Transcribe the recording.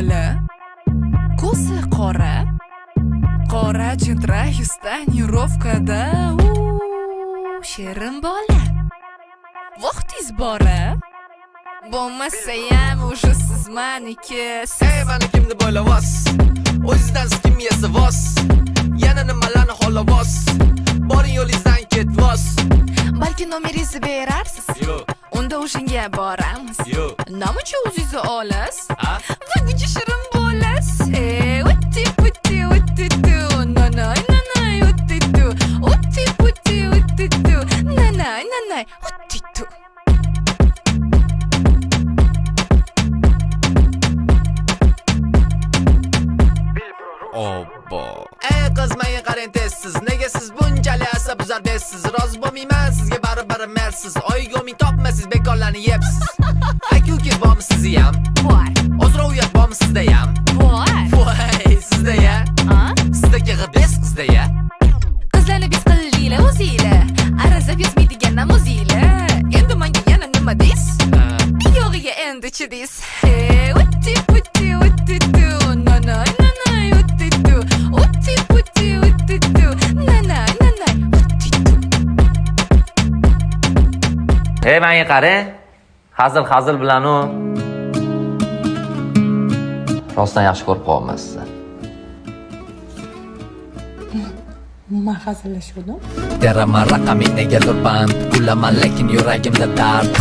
bola, ko'zi qora, qora jintra yuzdan yurovkada. Shirin bola, vaqtingiz bora, bo'lmasayam уже siz maniki. Ey manikim deb o'ylavasiz, o'zingizdan kim yesa vos, yana nimalarni xohlavasiz, boring yo'lingizdan ketvos. Balki nomeringizni berarsiz, Yo'q, unda o'shanga boramiz. yo'q. Namuncha o'zingizni olasiz, Ha? vagichi shirin bo'lasiz. Utti putti utti tu, nanay nanay utti tu, utti putti utti tu, nanay nanay utti tu. Obbo. Ey qiz, menga qarang tezsiz, nega siz bunchalik asabzar desiz? Rozi bo'lmayman sizga baribir mersiz, oyiga ming topmaysiz, bekorlarni yebsiz. Aka-ukangiz bormi sizni ham? Bor, Ozroq uyat bormi sizda ham? bor. Voy, sizda ya? Sizdagi g'ibes qizda ya? Qizlarni biz qildinglar o'zinglar, arazab yozmaydigan namozinglar. Endi menga yana nima deysiz? Yog'iga endi chidingiz. Utti putti utti tu, nanay nanay utti tu, utti putti utti tu, nanay nanay utti tu. Hey, menga qarang. Hazil bilan u rostdan yaxshi ko'rib qo'yaman sizni. Men hazillashuvdim. Teraman raqaming negadir band, kulaman lekin yuragimda dard.